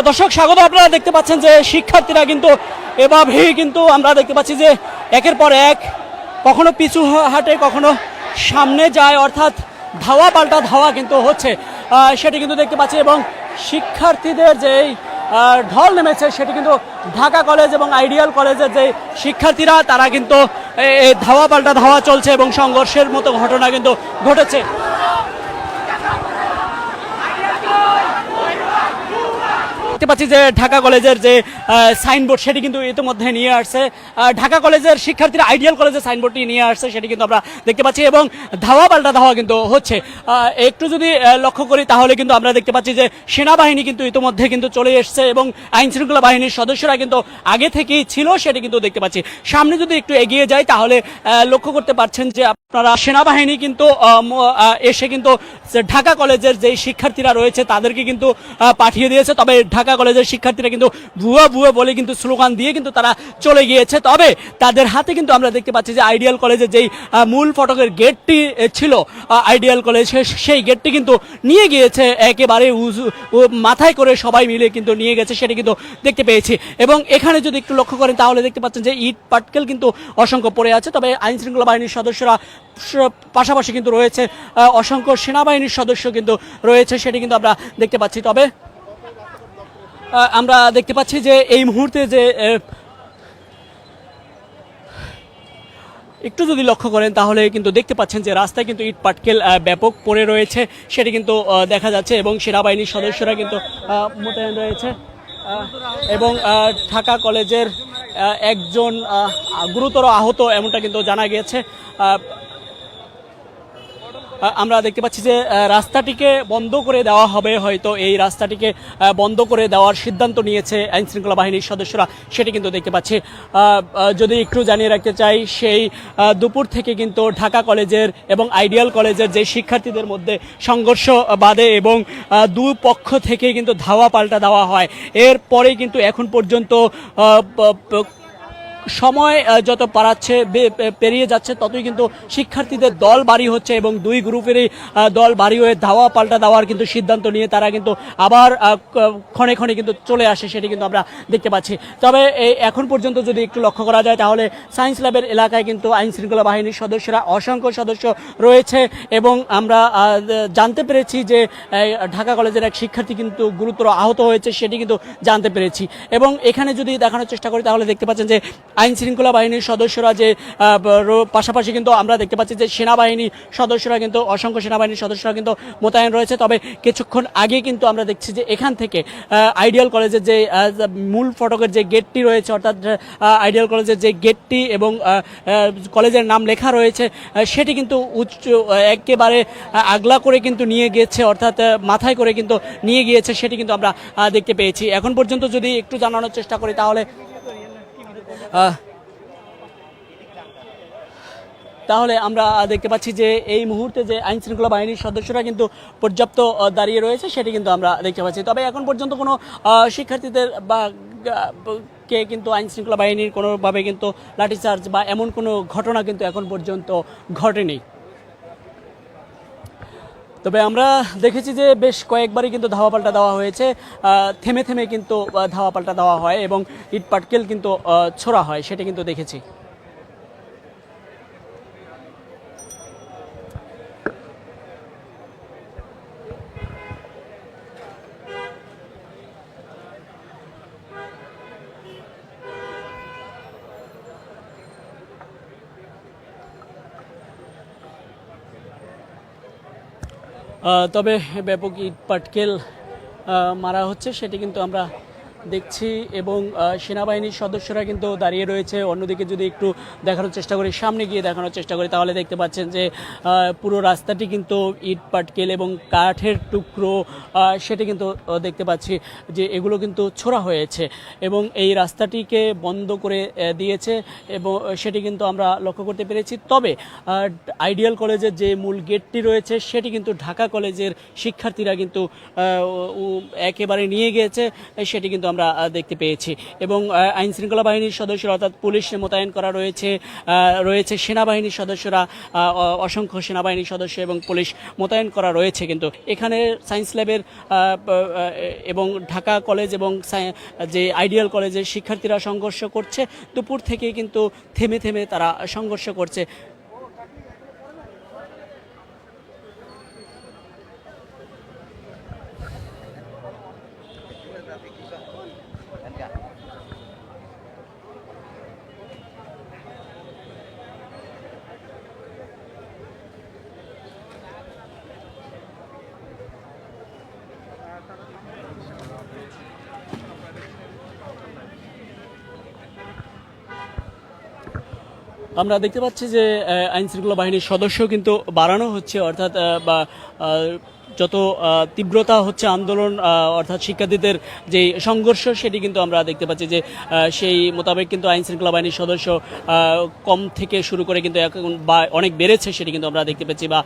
দর্শক স্বাগত। আপনারা দেখতে পাচ্ছেন যে শিক্ষার্থীরা কিন্তু এভাবেই কিন্তু আমরা দেখতে পাচ্ছি যে একের পর এক কখনো পিছু হাঁটে কখনো সামনে যায়, অর্থাৎ ধাওয়া পাল্টা ধাওয়া কিন্তু হচ্ছে সেটি কিন্তু দেখতে পাচ্ছি। এবং শিক্ষার্থীদের যেই ঢল নেমেছে সেটি কিন্তু ঢাকা কলেজ এবং আইডিয়াল কলেজের যে শিক্ষার্থীরা তারা কিন্তু ধাওয়া পাল্টা ধাওয়া চলছে এবং সংঘর্ষের মতো ঘটনা কিন্তু ঘটেছে। দেখতে পাচ্ছি যে ঢাকা কলেজের যে সাইনবোর্ড সেটি কিন্তু ইতিমধ্যে নিয়ে আসছে, ঢাকা কলেজের শিক্ষার্থীরা আইডিয়াল কলেজের সাইনবোর্ডটি নিয়ে আসছে সেটি কিন্তু আমরা দেখতে পাচ্ছি এবং ধাওয়া পাল্টা ধাওয়া কিন্তু হচ্ছে। একটু যদি লক্ষ্য করি তাহলে কিন্তু আমরা দেখতে পাচ্ছি যে সেনাবাহিনী কিন্তু ইতিমধ্যে কিন্তু চলে এসছে এবং আইন শৃঙ্খলা বাহিনীর সদস্যরা কিন্তু আগে থেকেই ছিল সেটি কিন্তু দেখতে পাচ্ছি। সামনে যদি একটু এগিয়ে যায় তাহলে লক্ষ্য করতে পারছেন যে আপনারা সেনাবাহিনী কিন্তু এসে কিন্তু ঢাকা কলেজের যে শিক্ষার্থীরা রয়েছে তাদেরকে কিন্তু পাঠিয়ে দিয়েছে। তবে ঢাকা কলেজের শিক্ষার্থীরা কিন্তু ভুয়া ভুয়া বলে কিন্তু স্লোগান দিয়ে কিন্তু তারা চলে গিয়েছে। তবে তাদের হাতে কিন্তু আমরা দেখতে পাচ্ছি যে আইডিয়াল কলেজের যেই মূল ফটকের গেটটি ছিল আইডিয়াল কলেজ, সেই গেটটি কিন্তু নিয়ে গিয়েছে একেবারে মাথায় করে সবাই মিলে কিন্তু নিয়ে গেছে সেটি কিন্তু দেখতে পেয়েছি। এবং এখানে যদি একটু লক্ষ্য করেন তাহলে দেখতে পাচ্ছেন যে ইট পাটকেল কিন্তু অসংখ্য পড়ে আছে। তবে আইন শৃঙ্খলা বাহিনীর সদস্যরা পাশাপাশি কিন্তু রয়েছে, অসংখ্য সেনাবাহিনীর সদস্য কিন্তু রয়েছে সেটি কিন্তু আমরা দেখতে পাচ্ছি। তবে আমরা দেখতে পাচ্ছি যে এই মুহূর্তে যে একটু যদি লক্ষ্য করেন তাহলে কিন্তু দেখতে পাচ্ছেন যে রাস্তায় কিন্তু ইট পাটকেল ব্যাপক পড়ে রয়েছে সেটি কিন্তু দেখা যাচ্ছে এবং সেনাবাহিনীর সদস্যরা কিন্তু মোতায়েন রয়েছে এবং ঢাকা কলেজের একজন গুরুতর আহত এমনটা কিন্তু জানা গিয়েছে। আমরা দেখতে পাচ্ছি যে রাস্তাটিকে বন্ধ করে দেওয়া হবে, হয়তো এই রাস্তাটিকে বন্ধ করে দেওয়ার সিদ্ধান্ত নিয়েছে আইন শৃঙ্খলা বাহিনীর সদস্যরা সেটি কিন্তু দেখতে পাচ্ছি। যদি একটু জানিয়ে রাখতে চাই, সেই দুপুর থেকে কিন্তু ঢাকা কলেজের এবং আইডিয়াল কলেজের যে শিক্ষার্থীদের মধ্যে সংঘর্ষ বাধে এবং দুই পক্ষ থেকে কিন্তু ধাওয়া পাল্টা দেওয়া হয়। এরপরেই কিন্তু এখন পর্যন্ত সময় যত পেরিয়ে যাচ্ছে ততই কিন্তু শিক্ষার্থীদের দল বাড়ি হচ্ছে এবং দুই গ্রুপেরই দল বাড়ি হয়ে ধাওয়া পাল্টা দেওয়ার কিন্তু সিদ্ধান্ত নিয়ে তারা কিন্তু আবার ক্ষণে ক্ষণে কিন্তু চলে আসে সেটি কিন্তু আমরা দেখতে পাচ্ছি। তবে এখন পর্যন্ত যদি একটু লক্ষ্য করা যায় তাহলে সায়েন্স ল্যাবের এলাকায় কিন্তু আইন শৃঙ্খলা বাহিনীর সদস্যরা অসংখ্য সদস্য রয়েছে এবং আমরা জানতে পেরেছি যে ঢাকা কলেজের এক শিক্ষার্থী কিন্তু গুরুতর আহত হয়েছে সেটি কিন্তু জানতে পেরেছি। এবং এখানে যদি দেখানোর চেষ্টা করি তাহলে দেখতে পাচ্ছেন যে আইন শৃঙ্খলা বাহিনীর সদস্যরা যে পাশাপাশি কিন্তু আমরা দেখতে পাচ্ছি যে সেনাবাহিনী সদস্যরা কিন্তু অসংখ্য সেনাবাহিনীর সদস্যরা কিন্তু মোতায়েন রয়েছে। তবে কিছুক্ষণ আগে কিন্তু আমরা দেখছি যে এখান থেকে আইডিয়াল কলেজের যে মূল ফটকের যে গেটটি রয়েছে, অর্থাৎ আইডিয়াল কলেজের যে গেটটি এবং কলেজের নাম লেখা রয়েছে সেটি কিন্তু একেবারে আগলা করে কিন্তু নিয়ে গিয়েছে, অর্থাৎ মাথায় করে কিন্তু নিয়ে গিয়েছে সেটি কিন্তু আমরা দেখতে পেয়েছি। এখন পর্যন্ত যদি একটু জানানোর চেষ্টা করি তাহলে আমরা দেখতে পাচ্ছি যে এই মুহূর্তে যে আইন শৃঙ্খলা বাহিনীর সদস্যরা কিন্তু পর্যাপ্ত দাঁড়িয়ে রয়েছে সেটি কিন্তু আমরা দেখতে পাচ্ছি। তবে এখন পর্যন্ত কোনো শিক্ষার্থীদের বা কে কিন্তু আইন শৃঙ্খলা বাহিনীর কোনোভাবে কিন্তু লাঠিচার্জ বা এমন কোনো ঘটনা কিন্তু এখন পর্যন্ত ঘটেনি। তবে আমরা দেখেছি যে বেশ কয়েকবারই কিন্তু ধাওয়া পাল্টা দেওয়া হয়েছে, থেমে থেমে কিন্তু ধাওয়া পাল্টা দেওয়া হয় এবং ইট পাটকেল কিন্তু ছোড়া হয় সেটা কিন্তু দেখেছি। তবে ব্যাপক ইট পাটকেল মারা হচ্ছে সেটি কিন্তু আমরা দেখছি এবং সেনাবাহিনীর সদস্যরা কিন্তু দাঁড়িয়ে রয়েছে। অন্যদিকে যদি একটু দেখানোর চেষ্টা করি, সামনে গিয়ে দেখানোর চেষ্টা করি তাহলে দেখতে পাচ্ছেন যে পুরো রাস্তাটি কিন্তু ইট পাটকেল এবং কাঠের টুকরো সেটি কিন্তু দেখতে পাচ্ছি যে এগুলো কিন্তু ছোড়া হয়েছে এবং এই রাস্তাটিকে বন্ধ করে দিয়েছে এবং সেটি কিন্তু আমরা লক্ষ্য করতে পেরেছি। তবে আইডিয়াল কলেজের যে মূল গেটটি রয়েছে সেটি কিন্তু ঢাকা কলেজের শিক্ষার্থীরা কিন্তু একেবারে নিয়ে গিয়েছে সেটি কিন্তু আমরা দেখতে পেয়েছি এবং আইন শৃঙ্খলা বাহিনীর সদস্যরা অর্থাৎ পুলিশ মোতায়েন করা রয়েছে, রয়েছে সেনাবাহিনীর সদস্যরা, অসংখ্য সেনাবাহিনীর সদস্য এবং পুলিশ মোতায়েন করা রয়েছে। কিন্তু এখানে সায়েন্স ল্যাবের এবং ঢাকা কলেজ এবং যে আইডিয়াল কলেজের শিক্ষার্থীরা সংঘর্ষ করছে, দুপুর থেকে কিন্তু থেমে থেমে তারা সংঘর্ষ করছে। আমরা দেখতে পাচ্ছি যে আইন শৃঙ্খলা বাহিনীর সদস্য কিন্তু বাড়ানো হচ্ছে, অর্থাৎ বা যত তীব্রতা হচ্ছে আন্দোলন, অর্থাৎ শিক্ষার্থীদের যে সংঘর্ষ সেটি কিন্তু আমরা দেখতে পাচ্ছি যে সেই মোতাবেক কিন্তু আইন শৃঙ্খলা বাহিনীর সদস্য কম থেকে শুরু করে কিন্তু এখন বা অনেক বেড়েছে সেটি কিন্তু আমরা দেখতে পাচ্ছি, বা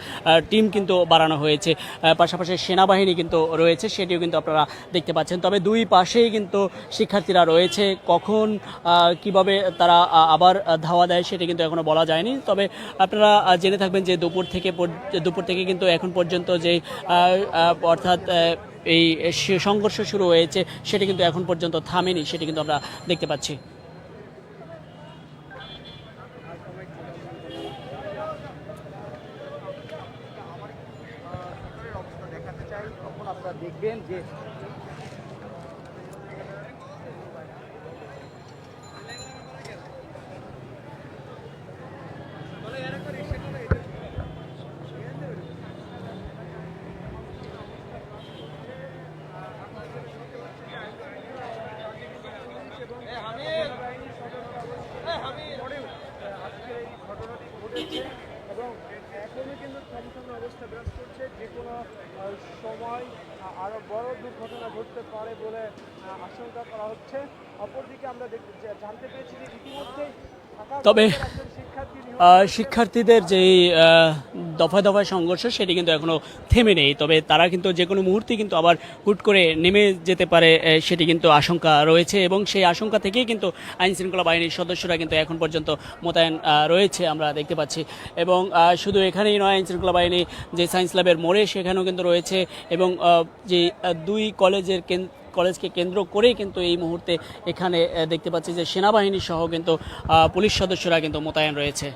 টিম কিন্তু বাড়ানো হয়েছে। পাশাপাশি সেনাবাহিনী কিন্তু রয়েছে, সেটিও কিন্তু আপনারা দেখতে পাচ্ছেন। তবে দুই পাশেই কিন্তু শিক্ষার্থীরা রয়েছে, কখন কিভাবে তারা আবার ধাওয়া দেয় সেটি কিন্তু এখনো বলা যায়নি। তবে আপনারা জেনে থাকবেন যে দুপুর থেকে কিন্তু এখন পর্যন্ত যে অর্থাৎ এই সংঘর্ষ শুরু হয়েছে সেটি কিন্তু এখন পর্যন্ত থামেনি, সেটি কিন্তু আমরা দেখতে পাচ্ছি। দেখবেন যে এবং এখনই কিন্তু থমথমে অবস্থা বিরাজ করছে, যে কোনো সময় আরো বড় দুর্ঘটনা ঘটতে পারে বলে আশঙ্কা করা হচ্ছে। অপরদিকে আমরা জানতে পেরেছি যে ইতিমধ্যেই তবে শিক্ষার্থীদের যেই দফায় দফায় সংঘর্ষ সেটি কিন্তু এখনো থেমে নেই। তবে তারা কিন্তু যে কোনো মুহূর্তে কিন্তু আবার হুট করে নেমে যেতে পারে, সেটি কিন্তু আশঙ্কা রয়েছে এবং সেই আশঙ্কা থেকেই কিন্তু আইন শৃঙ্খলা বাহিনীর সদস্যরা কিন্তু এখন পর্যন্ত মোতায়েন রয়েছে আমরা দেখতে পাচ্ছি। এবং শুধু এখানেই নয়, আইন শৃঙ্খলা বাহিনী যে সায়েন্স ল্যাবের মোড়ে সেখানেও কিন্তু রয়েছে এবং যে দুই কলেজকে কেন্দ্র করেই কিন্তু এই মুহূর্তে এখানে দেখতে পাচ্ছি যে সেনাবাহিনী সহ কিন্তু পুলিশ সদস্যরা কিন্তু মোতায়েন রয়েছে।